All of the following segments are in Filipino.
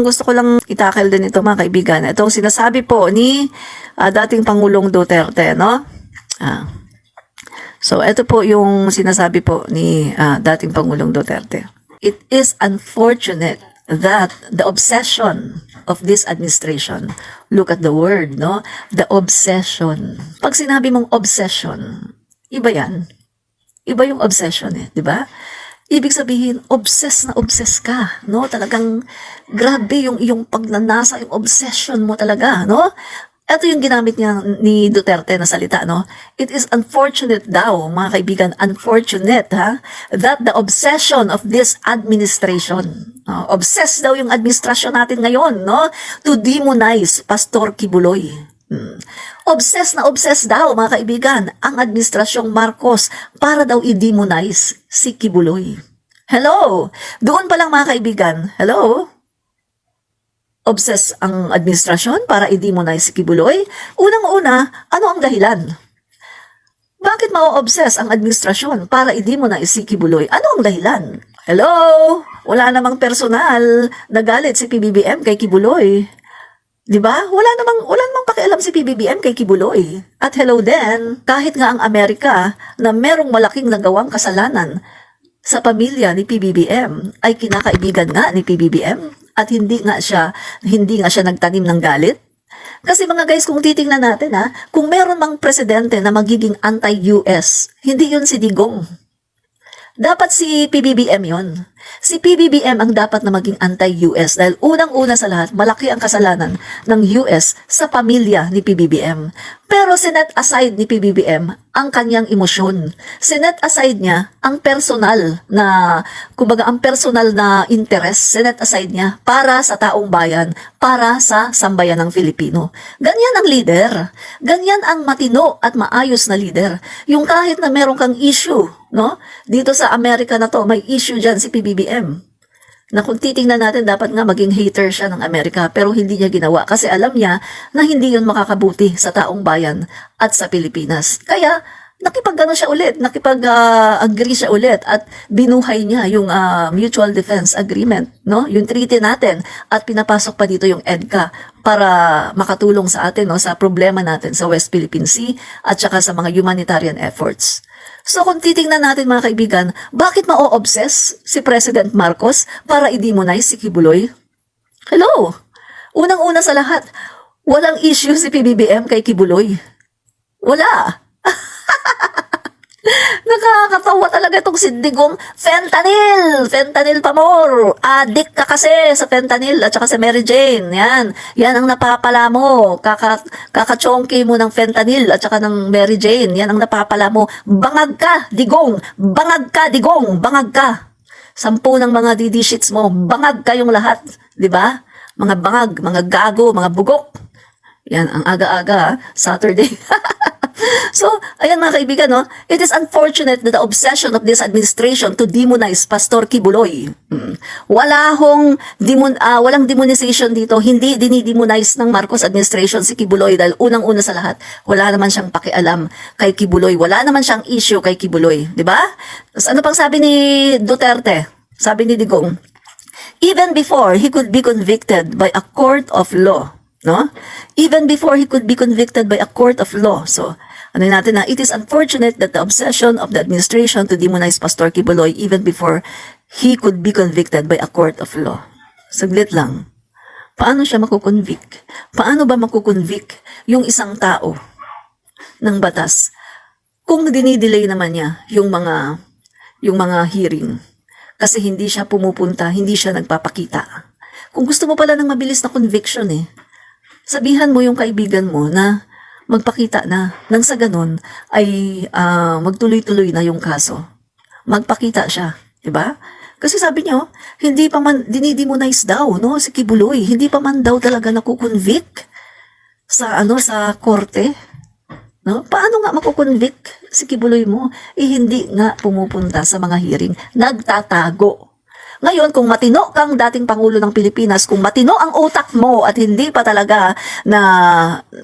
Gusto ko lang itakil din ito mga kaibigan. Itong sinasabi po ni dating Pangulong Duterte, no? So, ito po yung sinasabi po ni dating Pangulong Duterte. It is unfortunate that the obsession of this administration, look at the word, no? The obsession. Pag sinabi mong obsession, iba yan. Iba yung obsession di ba? Ibig sabihin, obsessed na obsessed ka, no? Talagang grabe yung iyong pagnanasa, yung obsession mo talaga, no? Ito yung ginamit niya ni Duterte na salita, no? It is unfortunate daw, mga kaibigan, unfortunate, that the obsession of this administration, obsessed daw yung administrasyon natin ngayon, no? To demonize Pastor Kibuloy. Obsessed na obsessed daw, mga kaibigan, ang administrasyong Marcos para daw i-demonize si Kibuloy. Hello! Doon pa lang, mga kaibigan, hello? Obsessed ang administrasyon para i-demonize si Kibuloy? Unang-una, ano ang dahilan? Bakit ma-obsess ang administrasyon para i-demonize si Kibuloy? Ano ang dahilan? Hello? Wala namang personal na galit si PBBM kay Kibuloy. Diba? Wala namang pakialam si PBBM kay Kibuloy. At hello din, kahit nga ang Amerika na merong malaking nagawang kasalanan sa pamilya ni PBBM ay kinakaibigan nga ni PBBM at hindi nga siya nagtanim ng galit. Kasi mga guys, kung titingnan natin kung meron mang presidente na magiging anti-US, hindi yun si Digong. Dapat si PBBM yun. Si PBBM ang dapat na maging anti-US dahil unang-una sa lahat, malaki ang kasalanan ng US sa pamilya ni PBBM. Pero sinet aside ni PBBM ang kanyang emosyon. Sinet aside niya ang personal na, kumbaga ang personal na interest, sinet aside niya para sa taong bayan, para sa sambayan ng Filipino. Ganyan ang leader. Ganyan ang matino at maayos na leader. Yung kahit na meron kang issue, no? Dito sa Amerika na to, may issue dyan si PBBM. Na kung titingnan natin, dapat nga maging hater siya ng Amerika, pero hindi niya ginawa kasi alam niya na hindi yun makakabuti sa taong bayan at sa Pilipinas. Kaya, nakipag-agree siya ulit at binuhay niya yung Mutual Defense Agreement, no? Yung treaty natin at pinapasok pa dito yung EDCA para makatulong sa atin, no, sa problema natin sa West Philippine Sea at saka sa mga humanitarian efforts. So kung titingnan natin mga kaibigan, bakit ma-obsess si President Marcos para i-demonize si Kibuloy? Hello! Unang-una sa lahat, walang issue si PBBM kay Kibuloy. Wala! Nakakatawa talaga itong si Digong. Fentanyl pa more. Addict ka kasi sa fentanyl at saka sa Mary Jane. Yan ang napapala mo. Kakachongki mo ng fentanyl at saka ng Mary Jane. Yan ang napapala mo. Bangag ka, Digong. Bangag ka, Digong. Bangag ka. 10 ng mga DD sheets mo. Bangag kayong lahat. Diba? Mga bangag, mga gago, mga bugok. Yan, ang aga-aga, Saturday. So, ayan mga kaibigan, no? It is unfortunate that the obsession of this administration to demonize Pastor Kibuloy. Walang demonization dito. Hindi dinidemonize ng Marcos administration si Kibuloy dahil unang-una sa lahat, wala naman siyang pakialam kay Kibuloy. Wala naman siyang issue kay Kibuloy. Diba? Tapos ano pang sabi ni Duterte? Sabi ni Digong, even before he could be convicted by a court of law, no? Even before he could be convicted by a court of law. So, ano natin na, it is unfortunate that the obsession of the administration to demonize Pastor Kibuloy even before he could be convicted by a court of law. Saglit lang. Paano siya makukonvict? Paano ba makukonvict yung isang tao ng batas kung dinidelay naman niya yung mga hearing? Kasi hindi siya pumupunta, hindi siya nagpapakita. Kung gusto mo pala ng mabilis na conviction sabihan mo yung kaibigan mo na magpakita na nang sa ganun ay magtuloy-tuloy na yung kaso. Magpakita siya, 'di ba? Kasi sabi niyo, hindi pa man dinidemonize daw, no, si Kibuloy, hindi pa man daw talaga nakukonvict sa korte. No? Paano nga makukonvict si Kibuloy mo? Hindi nga pumupunta sa mga hearing, nagtatago. Ngayon, kung matino kang dating Pangulo ng Pilipinas, kung matino ang utak mo at hindi pa talaga na,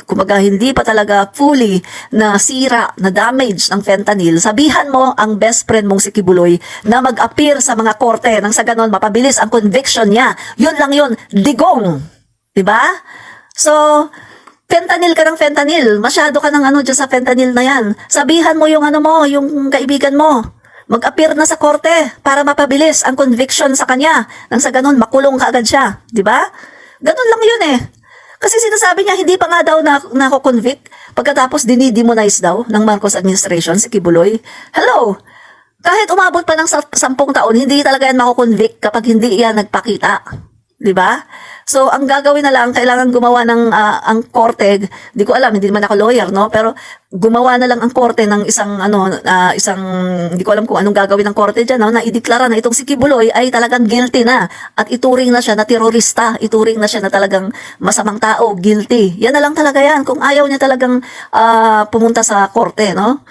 kumbaga hindi pa talaga fully na sira, na damage ng fentanyl, sabihan mo ang best friend mong si Kibuloy na mag-appear sa mga korte nang sa ganon mapabilis ang conviction niya. Yun lang yun, digong. Diba? So, fentanyl ka ng fentanyl. Masyado ka ng ano dyan sa fentanyl na yan. Sabihan mo yung ano mo, yung kaibigan mo. Mag-appear na sa korte para mapabilis ang conviction sa kanya. Nang sa ganun, makulong ka agad siya. Diba? Ganun lang yun eh. Kasi sinasabi niya, hindi pa nga daw nako-convict. Pagkatapos dinidemonize daw ng Marcos administration si Kibuloy. Hello? Kahit umabot pa ng 10 taon, hindi talaga yan mako-convict kapag hindi yan nagpakita. Diba? So, ang gagawin na lang, kailangan gumawa ng ang korte, di ko alam, hindi naman ako lawyer, no? Pero gumawa na lang ang korte ng isang, hindi ko alam kung anong gagawin ng korte dyan, no? Na ideklara na itong si Kibuloy ay talagang guilty na. At ituring na siya na terorista, ituring na siya na talagang masamang tao, guilty. Yan na lang talaga yan. Kung ayaw niya talagang pumunta sa korte, no?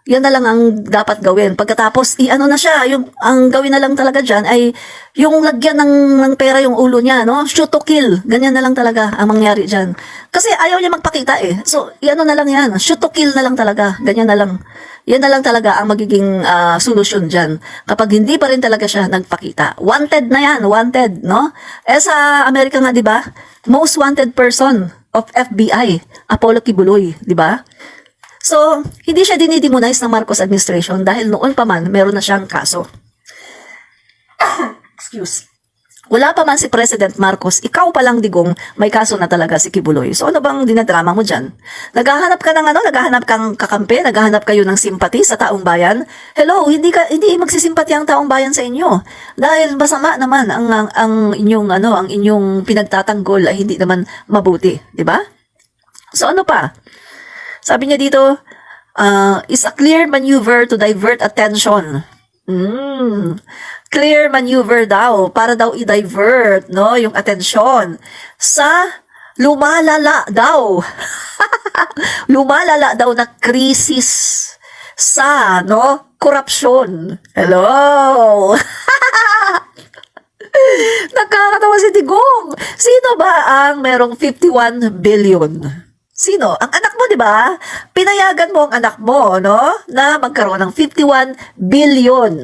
Yan na lang ang dapat gawin. Pagkatapos, na siya, ang gawin na lang talaga dyan ay yung lagyan ng pera yung ulo niya, no? Shoot to kill. Ganyan na lang talaga ang mangyari dyan. Kasi ayaw niya magpakita eh. So, na lang yan. Shoot to kill na lang talaga. Ganyan na lang. Yan na lang talaga ang magiging solusyon dyan. Kapag hindi pa rin talaga siya nagpakita. Wanted na yan. Wanted, no? Sa Amerika nga, di ba? Most wanted person of FBI, Apollo Kibuloy, di ba? So, hindi siya dinidemonize ng Marcos administration dahil noon pa man, meron na siyang kaso. Excuse. Wala pa man si President Marcos, ikaw pa lang digong, may kaso na talaga si Kibuloy. So, ano bang dinadrama mo dyan? Naghahanap ka ng naghahanap kang kakampi, naghahanap kayo ng simpati sa taong bayan? Hello, hindi magsisimpati ang taong bayan sa inyo. Dahil masama naman ang inyong pinagtatanggol ay hindi naman mabuti, di ba? So, ano pa? Sabi niya dito, is a clear maneuver to divert attention. Clear maneuver daw, para daw i-divert, no, yung attention sa lumalala daw. Lumalala daw na krisis sa, korupsyon. Hello! Nakakatawa si Digong. Sino ba ang merong 51 billion? Sino? Ang anak mo, di ba? Pinayagan mo ang anak mo, no? Na magkaroon ng 51 billion.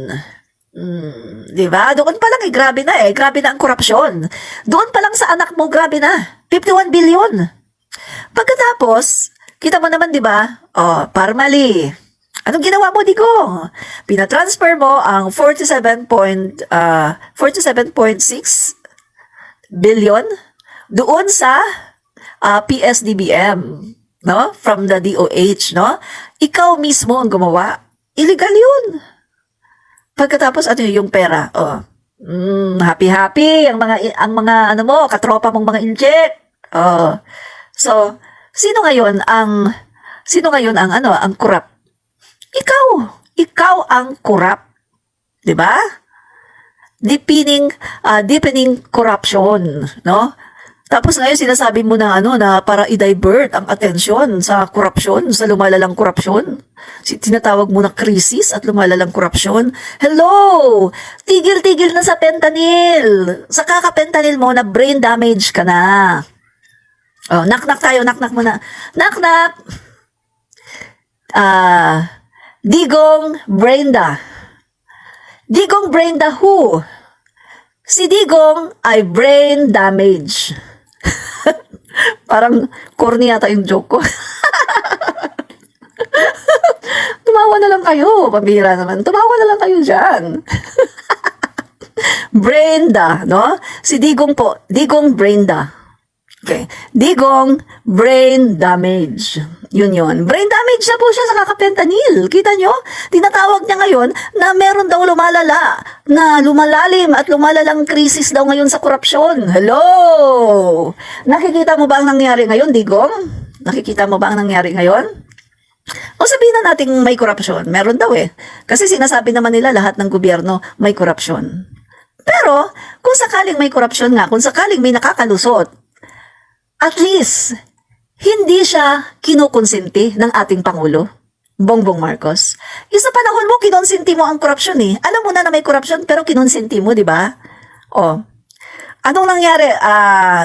Di ba? Doon pa lang grabe na Grabe na ang korupsyon. Doon pa lang sa anak mo, grabe na. 51 billion. Pagkatapos, kita mo naman, di ba? Parmali. Anong ginawa mo, Digo? Pinatransfer mo ang 47.6 billion doon sa PSDBM, no? From the DOH, no? Ikaw mismo ang gumawa. Illegal yun. Pagkatapos, yung pera? Happy-happy ang mga katropa mong mga inject. So, sino ngayon ang corrupt? Ikaw ang corrupt. 'Di ba? Deepening corruption, no? Tapos ngayon sinasabi mo na para i-divert ang atensyon sa korupsyon, sa lumalalang korupsyon. Tinatawag mo na krisis at lumalalang korupsyon. Hello! Tigil-tigil na sa fentanyl. Sa kaka-fentanyl mo na brain damage ka na. Knock-knock tayo, knock-knock muna. Knock-knock! Digong Brenda. Digong Brenda who? Si Digong ay brain damage. Parang corny yata yung joke ko. Tumawa na lang kayo. Pabira naman. Tumawa na lang kayo dyan. Brenda, no? Si Digong po. Digong Brenda. Okay. Digong brain damage. Yun. Brain damage na po siya sa kaka-fentanyl. Kita nyo? Tinatawag niya ngayon na meron daw lumalala, na lumalalim at lumalalang krisis daw ngayon sa korupsyon. Hello! Nakikita mo ba ang nangyari ngayon, Digong? Nakikita mo ba ang nangyari ngayon? O sabihin na natin may korupsyon. Meron daw Kasi sinasabi naman nila lahat ng gobyerno may korupsyon. Pero, kung sakaling may korupsyon nga, kung sakaling may nakakalusot, at least, hindi siya kinukonsinti ng ating Pangulo, Bongbong Marcos. Sa panahon mo, kinonsinti mo ang korupsyon Alam mo na may korupsyon, pero kinonsinti mo, di ba? Oh, anong nangyari?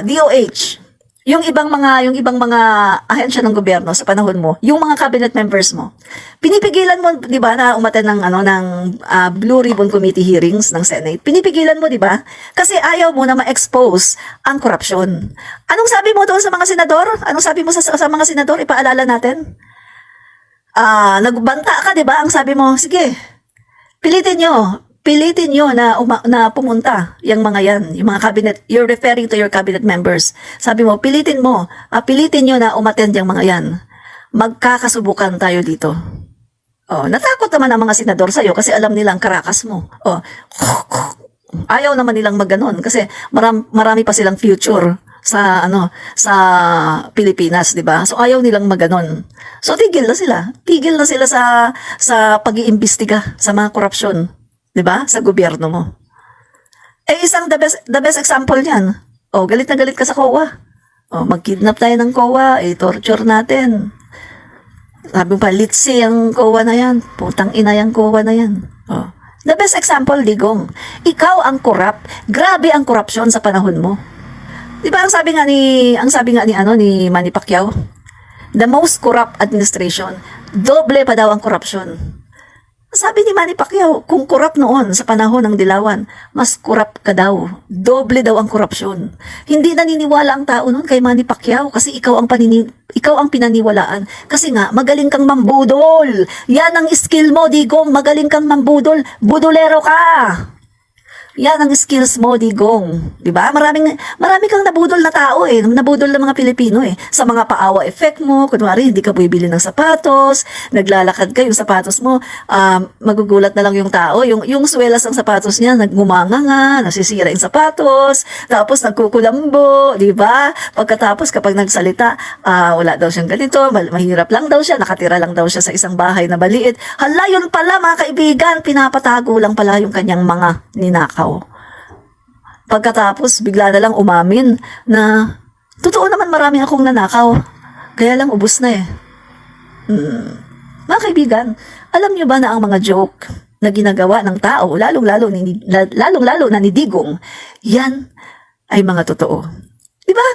DOH, yung ibang mga ahensya ng gobyerno sa panahon mo, yung mga cabinet members mo, pinipigilan mo, 'di ba, na umattend ng Blue Ribbon Committee hearings ng Senate. Pinipigilan mo, 'di ba? Kasi ayaw mo na ma-expose ang korupsyon. Anong sabi mo doon sa mga senador? Anong sabi mo sa mga senador? Ipaalala natin. Nagbanta ka, 'di ba? Ang sabi mo, sige, pilitin nyo na pumunta yung mga yan, yung mga cabinet, you're referring to your cabinet members. Sabi mo, pilitin nyo na umattend yung mga yan. Magkakasubukan tayo dito. Natakot naman ang mga senador sa'yo kasi alam nilang karakas mo. Ayaw naman nilang maganon kasi marami pa silang future sa Pilipinas, 'di ba? So ayaw nilang maganon. So tigil na sila sa pag-iimbestiga sa mga korupsyon, 'di ba? Sa gobyerno mo. The best example niyan. Galit na galit ka sa COA. Mag-kidnap tayo ng COA, torture natin. Sabi pa, litsi ang COA na yan. Putang ina yung COA na yan. The best example, Digong. Ikaw ang corrupt. Grabe ang korupsyon sa panahon mo. 'Di ba ang sabi nga ni Manny Pacquiao, the most corrupt administration, doble pa daw ang korupsyon. Sabi ni Manny Pacquiao, kung corrupt noon sa panahon ng Dilawan, mas corrupt ka daw. Doble daw ang korupsyon. Hindi naniniwala ang tao noon kay Manny Pacquiao kasi ikaw ang pinaniwalaan. Kasi nga, magaling kang mambudol. Yan ang skill mo, Digong. Magaling kang mambudol. Budolero ka. Yan ang skills mo, Digong. Diba? Marami kang nabudol na tao nabudol na mga Pilipino sa mga paawa effect mo. Kunwari, hindi ka bibili ng sapatos, naglalakad ka, yung sapatos mo, magugulat na lang yung tao. Yung swelas ng sapatos niya, nagmumanga nga, nasisira yung sapatos, tapos nagkukulambo, diba? Pagkatapos, kapag nagsalita, wala daw siyang ganito, mahirap lang daw siya, nakatira lang daw siya sa isang bahay na maliit. Hala, yun pala mga kaibigan, pinapatago lang pala yung kanyang mga ninakaw. Pagkatapos, bigla na lang umamin na totoo naman marami akong nanakaw. Kaya lang ubos na Mga kaibigan, alam niyo ba na ang mga joke na ginagawa ng tao, lalong-lalo na ni Digong, yan ay mga totoo. Diba?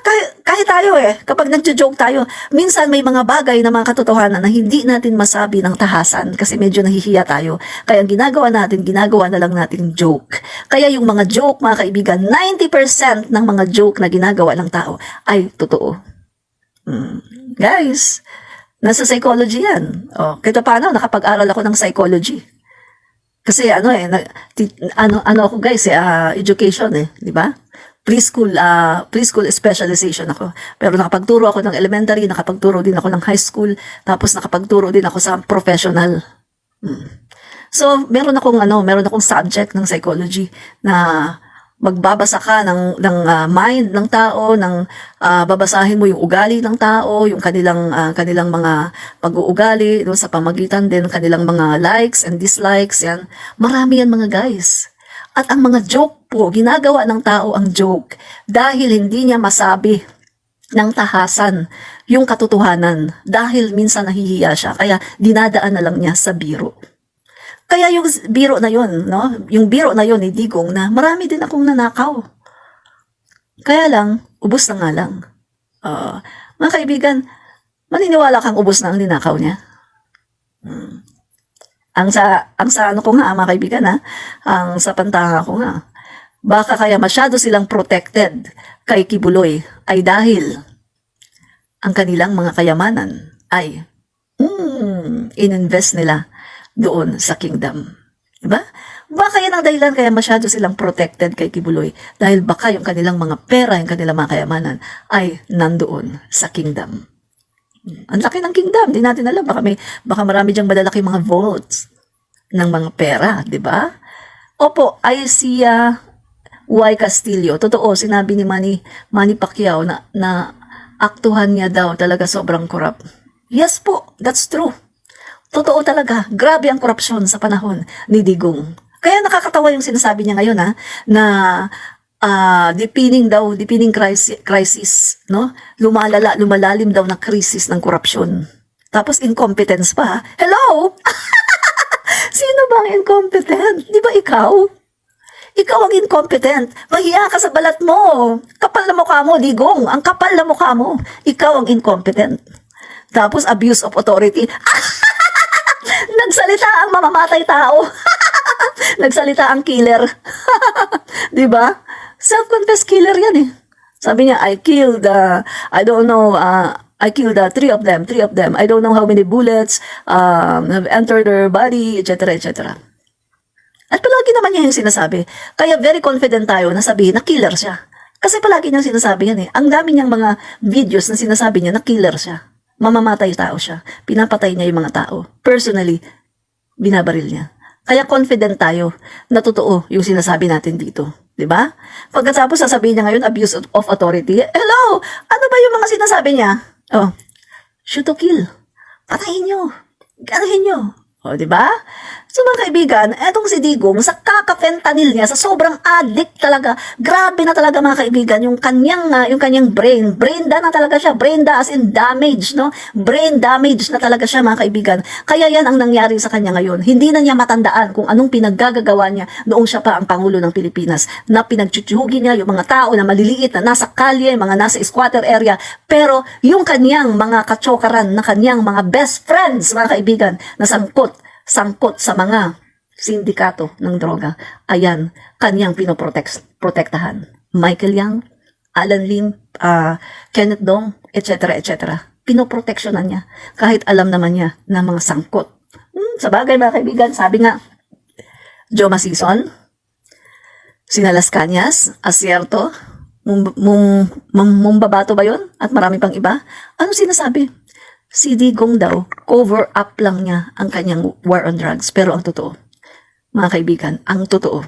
Kahit tayo kapag nagjo-joke tayo, minsan may mga bagay na mga katotohanan na hindi natin masabi ng tahasan kasi medyo nahihiya tayo. Kaya ang ginagawa na lang natin joke. Kaya yung mga joke, mga kaibigan, 90% ng mga joke na ginagawa ng tao ay totoo. Guys, nasa psychology yan. Kahit paano, nakapag-aral ako ng psychology. Kasi ako guys, education di ba? Preschool specialization ako. Pero nakapagturo ako ng elementary, nakapagturo din ako ng high school, tapos nakapagturo din ako sa professional. So, meron akong subject ng psychology na magbabasa ka ng mind ng tao, babasahin mo yung ugali ng tao, yung kanilang mga pag-uugali, sa pamagitan din kanilang mga likes and dislikes, yan. Marami yan mga guys. At ang mga joke po, ginagawa ng tao ang joke dahil hindi niya masabi ng tahasan yung katotohanan dahil minsan nahihiya siya kaya dinadaan na lang niya sa biro. Kaya yung biro na yun, yung biro na yun ni Digong na marami din akong nanakaw. Kaya lang, ubos na nga lang. Mga kaibigan, maniniwala kang ubos na ang ninakaw niya? Ang sa ko nga, mga kaibigan ang sa pantanga ko nga, baka kaya masyado silang protected kay Kibuloy ay dahil ang kanilang mga kayamanan ay ininvest nila doon sa kingdom. Diba? Baka yan ang dahilan kaya masyado silang protected kay Kibuloy dahil baka yung kanilang mga pera, yung kanilang mga kayamanan ay nandoon sa kingdom. Ang laki ng kingdom, di natin alam. Baka marami diyang madalaki mga vaults ng mga pera, di ba? Opo, ay si Y. Castillo. Totoo, sinabi ni Manny Pacquiao na aktuhan niya daw talaga sobrang corrupt. Yes po, that's true. Totoo talaga, grabe ang korupsyon sa panahon ni Digong. Kaya nakakatawa yung sinasabi niya ngayon na deepening crisis, no? Lumalalim daw na krisis ng korupsyon. Tapos incompetence pa. Hello? Sino bang incompetent? Di ba ikaw? Ikaw ang incompetent. Mahiya ka sa balat mo. Kapal na mukha mo, Digong. Ang kapal na mukha mo. Ikaw ang incompetent. Tapos abuse of authority. Nagsalita ang mamamatay tao. Nagsalita ang killer. 'Di ba? Self-confessed killer 'yan eh. Sabi niya, I killed I don't know, I killed three of them. I don't know how many bullets have entered their body, etc., etc. At palagi naman niya yung sinasabi. Kaya very confident tayo na sabihin na killer siya. Kasi palagi niyang sinasabi yan eh. Ang dami niyang mga videos na sinasabi niya na killer siya. Mamamatay tao siya. Pinapatay niya yung mga tao. Personally, binabaril niya. Kaya confident tayo na totoo yung sinasabi natin dito. 'Di ba? Pagkatapos sasabihin niya ngayon abuse of authority. Hello, ano ba yung mga sinasabi niya? Oh, shoot to kill. Patayin niyo. Ganahin niyo. O, 'di ba? So mga kaibigan, etong si Digong sa kaka-fentanyl niya, sa sobrang addict talaga. Grabe na talaga mga kaibigan yung kanyang brain. Brain da na talaga siya. Brain da as in damage, no? Brain damage na talaga siya mga kaibigan. Kaya yan ang nangyari sa kanya ngayon. Hindi na niya matandaan kung anong pinaggagawa niya noong siya pa ang Pangulo ng Pilipinas. Na pinagtsutyugi niya yung mga tao na maliliit na nasa kalye, mga nasa squatter area. Pero yung kanyang mga kachokaran na kanyang mga best friends, mga kaibigan, na sangkot sa mga sindikato ng droga. Ayan, kanyang pinoprotektahan. Michael Yang, Alan Lim, Kenneth Dong, etc., etc. Pinoproteksyonan niya. Kahit alam naman niya na mga sangkot. Sa bagay mga kaibigan, sabi nga, Joe Masison, Sina Las Cañas, Asierto, Mumbabato ba yun? At marami pang iba. Ano sinasabi? Si Digong daw, cover up lang niya ang kanyang war on drugs. Pero ang totoo, mga kaibigan, ang totoo,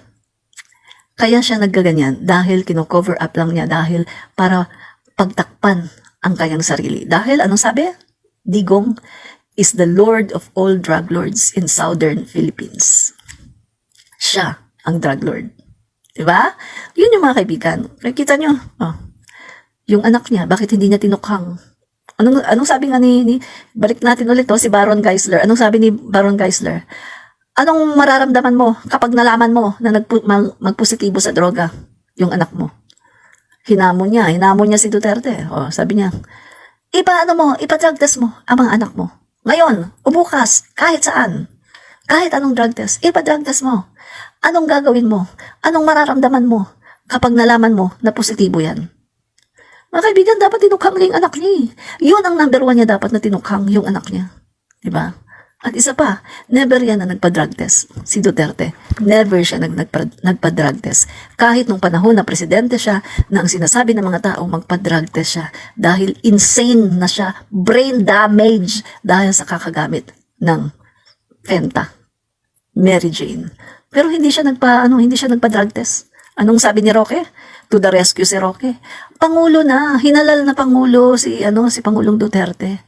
kaya siya naggaganyan dahil kino-cover up lang niya dahil para pagtakpan ang kanyang sarili. Dahil, anong sabi? Digong is the Lord of all drug lords in Southern Philippines. Siya ang drug lord. Diba? Yun yung mga kaibigan. Nakikita nyo, yung anak niya, bakit hindi niya tinukhang? Anong sabi nga balik natin ulit si Baron Geisler. Anong sabi ni Baron Geisler? Anong mararamdaman mo kapag nalaman mo na magpositibo sa droga yung anak mo? Hinamon niya si Duterte. Sabi niya, ipa-drug test mo ang mga anak mo. Ngayon, o bukas, kahit saan, kahit anong drug test, ipa-drug test mo. Anong gagawin mo? Anong mararamdaman mo kapag nalaman mo na positibo yan? Mga kaibigan, dapat tinukhang niya yung anak niya. Yun ang number 1 niya dapat na tinukhang yung anak niya. Diba? At isa pa, never yan na nagpa-drug test. Si Duterte, never siya nagpa-drug test. Kahit nung panahon na presidente siya, na ang sinasabi ng mga tao, magpa-drug test siya. Dahil insane na siya, brain damage, dahil sa kakagamit ng Fenta, Mary Jane. Pero hindi siya nagpa-drug test. Anong sabi ni Roque? To the rescue si Roque. Pangulo na, hinalal na pangulo si Pangulong Duterte.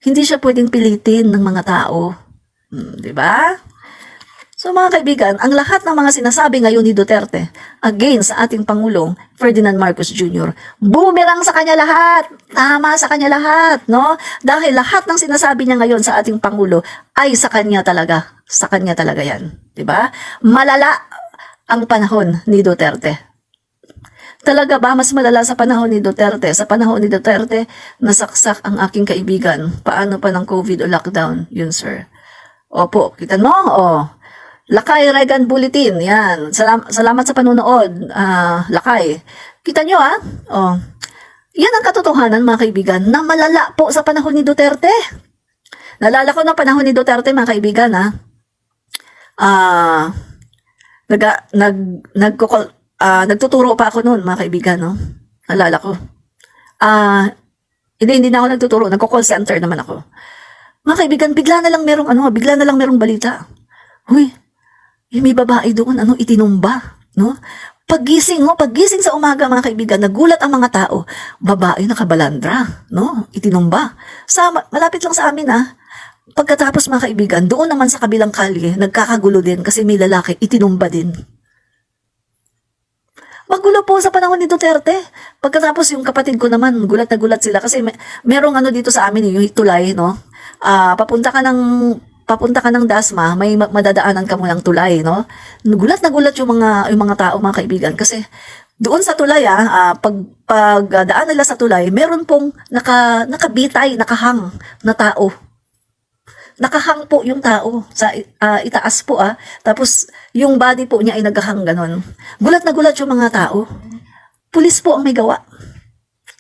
Hindi siya pwedeng pilitin ng mga tao. 'Di ba? So mga kaibigan, ang lahat ng mga sinasabi ngayon ni Duterte against sa ating Pangulong Ferdinand Marcos Jr., boomerang sa kanya lahat. Tama sa kanya lahat, no? Dahil lahat ng sinasabi niya ngayon sa ating Pangulo ay sa kanya talaga. Sa kanya talaga 'yan, 'di ba? Malala ang panahon ni Duterte. Talaga ba mas malala sa panahon ni Duterte? Sa panahon ni Duterte, nasaksak ang aking kaibigan. Paano pa ng COVID o lockdown? Yun, sir. Opo, kita mo? Lakay Reagan Bulletin. Yan. Salamat sa panunood. Lakay. Kita nyo, yan ang katotohanan, mga kaibigan, na malala po sa panahon ni Duterte. Nalala ko na panahon ni Duterte, mga kaibigan, nagtuturo pa ako noon, mga kaibigan, no? Alala ko. Hindi na ako nagtuturo, nagko-call center naman ako. Mga kaibigan, bigla na lang merong balita. Huy, may babae doon, itinumba, no? Paggising sa umaga, mga kaibigan, nagulat ang mga tao. Babae nakabalandra, no? Itinumba. Malapit lang sa amin, Pagkatapos, mga kaibigan, doon naman sa kabilang kalye, nagkakagulo din kasi may lalaki, itinumba din. Magulo po sa panahon ni Duterte. Pagkatapos yung kapatid ko naman, gulat na gulat sila kasi merong dito sa amin, yung tulay, no? Papunta ka ng papunta ka ng Dasma, may madadaanan ka munang tulay, no? Gulat na gulat yung mga tao, mga kaibigan, kasi doon sa tulay, pag daan nila sa tulay, meron pong nakabitay, nakahang na tao. Nakahang po yung tao sa itaas po, tapos yung body po niya ay naghahang ganon. Gulat na gulat yung mga tao. Pulis po ang may gawa.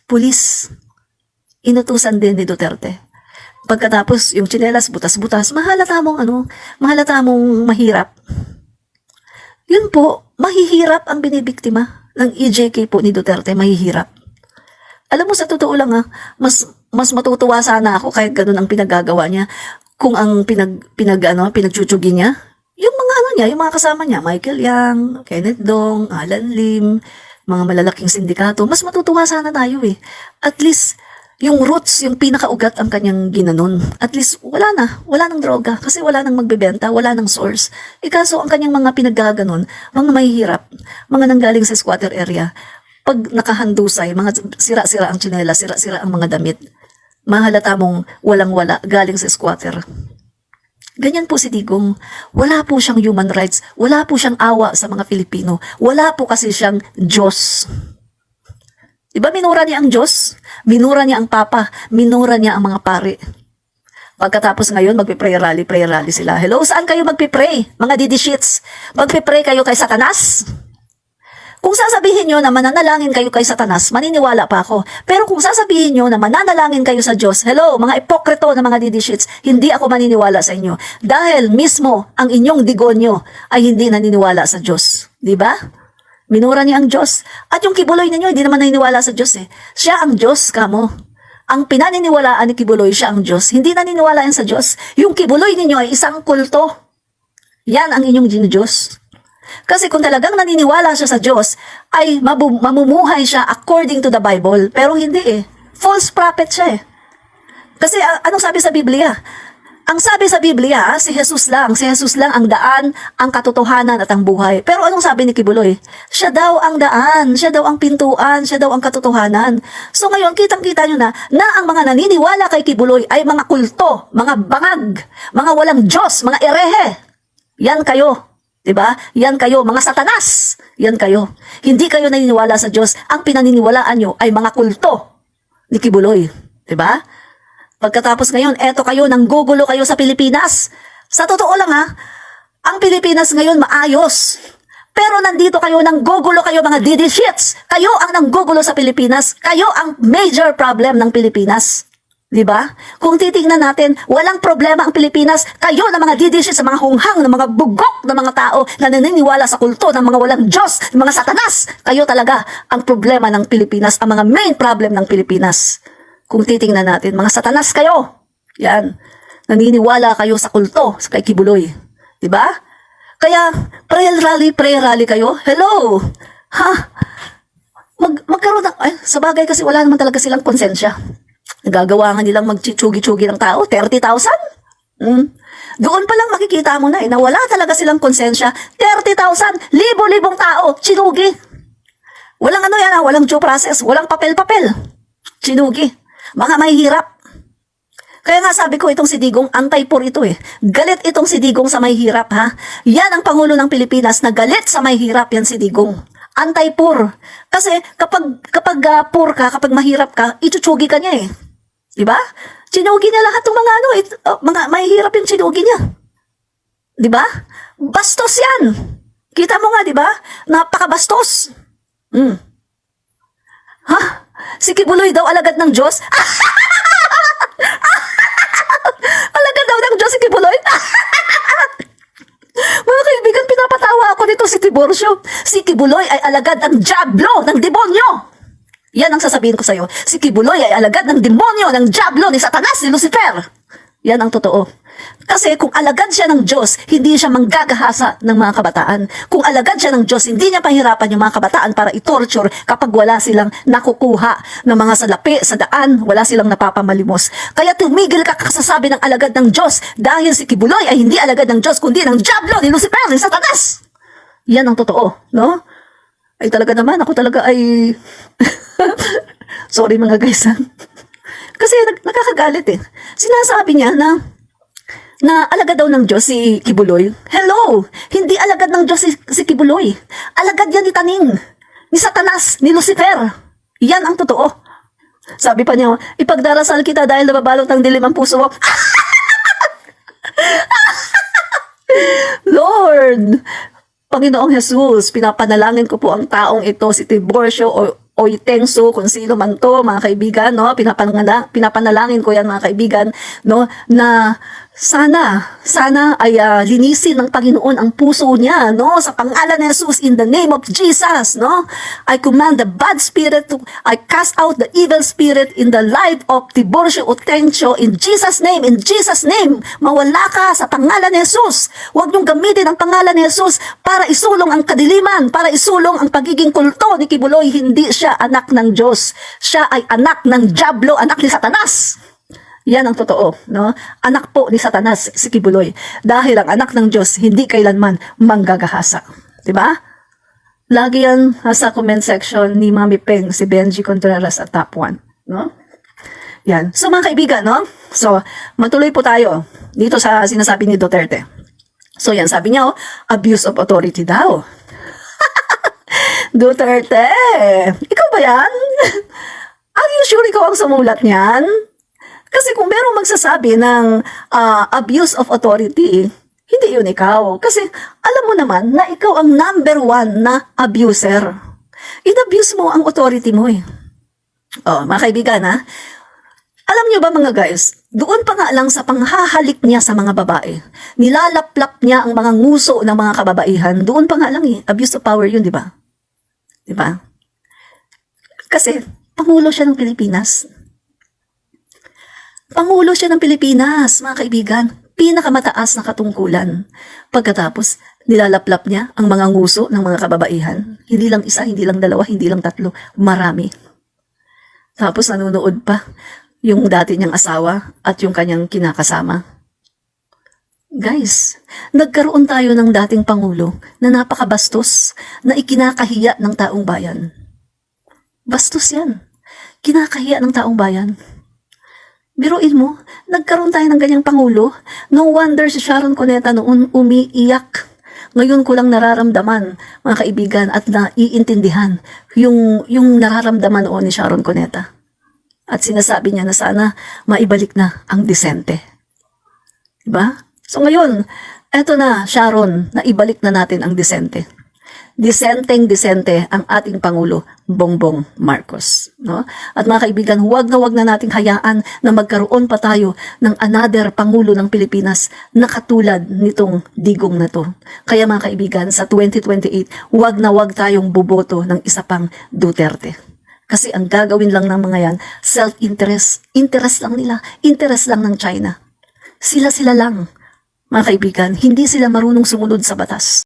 Pulis. Inutusan din ni Duterte. Pagkatapos yung tsinelas butas-butas, mahalata mong mahirap. Yun po, mahihirap ang binibiktima ng EJK po ni Duterte, mahihirap. Alam mo, sa totoo lang, mas matutuwa sana ako kahit ganun ang pinagagawa niya, kung ang pinagtsutsugin niya, yung mga kasama niya, Michael Yang, Kenneth Dong, Alan Lim, mga malalaking sindikato, mas matutuwa sana tayo eh. At least, yung roots, yung pinakaugat ang kanyang ginanon. At least, wala nang droga, kasi wala nang magbebenta, wala nang source. Kaso ang kanyang mga pinaggaganon, mga mahihirap, mga nanggaling sa squatter area, pag nakahandusay, mga sira-sira ang tsinela, sira-sira ang mga damit, mahalata mong walang-wala galing sa squatter. Ganyan po si Digong. Wala po siyang human rights. Wala po siyang awa sa mga Pilipino. Wala po kasi siyang Diyos. Diba minura niya ang Diyos? Minura niya ang Papa. Minura niya ang mga pare. Pagkatapos ngayon, magpipray rally sila. Hello, saan kayo magpipray? Mga didishits. Magpipray kayo kay Satanas? Kung sasabihin nyo na mananalangin kayo kay Satanas, maniniwala pa ako. Pero kung sasabihin nyo na mananalangin kayo sa Diyos, hello, mga ipokrito na mga didishits, hindi ako maniniwala sa inyo. Dahil mismo ang inyong demonyo ay hindi naniniwala sa Diyos. Diba? Minura niya ang Diyos. At yung Kibuloy ninyo, hindi naman naniniwala sa Diyos eh. Siya ang Diyos, kamo. Ang pinaniniwalaan ni Kibuloy, siya ang Diyos. Hindi naniniwala yan sa Diyos. Yung Kibuloy ninyo ay isang kulto. Yan ang inyong Diyos. Kasi kung talagang naniniwala siya sa Diyos, ay mamumuhay siya according to the Bible. Pero hindi eh. False prophet siya eh. Kasi anong sabi sa Biblia? Ang sabi sa Biblia, si Jesus lang ang daan, ang katotohanan at ang buhay. Pero anong sabi ni Kibuloy? Siya daw ang daan, siya daw ang pintuan, siya daw ang katotohanan. So ngayon, kitang-kita nyo na ang mga naniniwala kay Kibuloy ay mga kulto, mga bangag, mga walang Diyos, mga erehe. Yan kayo. Diba? Yan kayo, mga Satanas. Yan kayo. Hindi kayo naniniwala sa Diyos. Ang pinaniniwalaan nyo ay mga kulto ni Kibuloy. Diba? Pagkatapos ngayon, eto kayo, nanggugulo kayo sa Pilipinas. Sa totoo lang ang Pilipinas ngayon maayos. Pero nandito kayo, nanggugulo kayo, mga didi shits. Kayo ang nanggugulo sa Pilipinas. Kayo ang major problem ng Pilipinas. Diba? Kung titingnan natin, walang problema ang Pilipinas. Kayo na mga didishits, sa mga hunghang, na mga bugok na mga tao na naniniwala sa kulto ng mga walang Diyos, mga Satanas. Kayo talaga ang problema ng Pilipinas, ang mga main problem ng Pilipinas. Kung titingnan natin, mga Satanas kayo. Yan. Naniniwala kayo sa kulto, sa kay Kibuloy. Diba? Kaya, prayer rally kayo. Hello! Magkaroon ng, sa bagay kasi wala naman talaga silang konsensya. Nagagawa nga nilang magchitsugi-tsugi ng tao, 30,000. Doon pa lang makikita mo na na wala talaga silang konsensya. 30,000, libo-libong tao, chinugi. Walang walang due process, walang papel-papel. Chinugi. Mga mahihirap. Kaya nga sabi ko, itong si Digong, anti-poor ito eh. Galit itong si Digong sa mahihirap, ha? Yan ang Pangulo ng Pilipinas na galit sa mahihirap, yan si Digong. Anti-poor. Kasi kapag poor ka, kapag mahirap ka, itutsugi ka niya eh. Diba? Chinugi niya lahat ng mga mahihirap yung chinugi niya. Diba? Bastos yan. Kita mo nga, diba? Napakabastos. Si Kibuloy daw alagad ng Diyos? Alagad daw ng Diyos si Kibuloy? Mga kaibigan, pinapatawa ako nito si Tiborcio. Si Kibuloy ay alagad ng Diablo, ng demonyo. Yan ang sasabihin ko sa'yo. Si Kibuloy ay alagad ng demonyo, ng Diablo, ni Satanas, ni Lucifer. Yan ang totoo. Kasi kung alagad siya ng Diyos, hindi siya manggagahasa ng mga kabataan. Kung alagad siya ng Diyos, hindi niya pahirapan yung mga kabataan para i-torture kapag wala silang nakukuha ng mga salapi sa daan, wala silang napapamalimos. Kaya tumigil ka kasasabi ng alagad ng Diyos dahil si Kibuloy ay hindi alagad ng Diyos, kundi ng Diablo, ni Lucifer, ni Satanas. Yan ang totoo, no? Ay talaga naman, ako talaga ay... Sorry mga guys, Kasi nakakagalit eh. Sinasabi niya na na alagad daw ng Diyos si Kibuloy. Hello! Hindi alagad ng Diyos si Kibuloy. Alagad yan ni Taning, ni Satanas, ni Lucifer. Yan ang totoo. Sabi pa niya, ipagdarasal kita dahil nababalot ng dilim ang puso mo. Lord, Panginoong Jesus, pinapanalangin ko po ang taong ito, si Tiborcio o Itengso, kung sino man to, mga kaibigan, no? Pinapanalangin ko yan, mga kaibigan, no? Na sana ay linisin ng Panginoon ang puso niya, no? Sa pangalan ni Jesus, in the name of Jesus, no? I command the bad spirit I cast out the evil spirit in the life of Tiborcio o Itengso, in Jesus' name, mawala ka sa pangalan ni Jesus. Huwag niyong gamitin ang pangalan ni Jesus para isulong ang kadiliman, para isulong ang pagiging kulto ni Kibuloy. Hindi siya anak ng Diyos. Siya ay anak ng Diablo, anak ni Satanas. Yan ang totoo, no? Anak po ni Satanas si Kibuloy. Dahil ang anak ng Diyos hindi kailanman manggagahasa. 'Di ba? Lagi yan sa comment section ni Mami Peng, si Benji Contreras at Top 1, no? Yan. So mga kaibigan, no? So, matuloy po tayo dito sa sinasabi ni Duterte. So yan, sabi niya, abuse of authority daw. Duterte, ikaw ba yan? Are you sure ikaw ang sumulat niyan? Kasi kung merong magsasabi ng abuse of authority, hindi yun ikaw. Kasi alam mo naman na ikaw ang number 1 na abuser. In-abuse mo ang authority mo eh. Oh, mga kaibigan ha, alam nyo ba mga guys, doon pa nga lang sa panghahalik niya sa mga babae, nilalaplap niya ang mga nguso ng mga kababaihan, doon pa nga lang eh, abuse of power yun, di ba? Di ba? Kasi, Pangulo siya ng Pilipinas. Pangulo siya ng Pilipinas, mga kaibigan. Pinakamataas na katungkulan. Pagkatapos, nilalaplap niya ang mga nguso ng mga kababaihan. Hindi lang isa, hindi lang dalawa, hindi lang tatlo. Marami. Tapos nanonood pa yung dati niyang asawa at yung kanyang kinakasama. Guys, nagkaroon tayo ng dating Pangulo na napakabastos, na ikinakahiya ng taong bayan. Bastos yan. Kinakahiya ng taong bayan. Biruin mo, nagkaroon tayo ng ganyang Pangulo. No wonder si Sharon Cuneta noon umiiyak. Ngayon ko lang nararamdaman, mga kaibigan, at naiintindihan yung nararamdaman noon ni Sharon Cuneta. At sinasabi niya na sana maibalik na ang disente. Diba? So ngayon, eto na, Sharon, naibalik na natin ang disente. Disenteng-disente ang ating Pangulo, Bongbong Marcos. No? At mga kaibigan, huwag na nating hayaan na magkaroon pa tayo ng another Pangulo ng Pilipinas na katulad nitong digong na to. Kaya mga kaibigan, sa 2028, huwag tayong buboto ng isa pang Duterte. Kasi ang gagawin lang ng mga yan, self-interest. Interest lang nila. Interest lang ng China. Sila lang. Mga kaibigan, hindi sila marunong sumunod sa batas.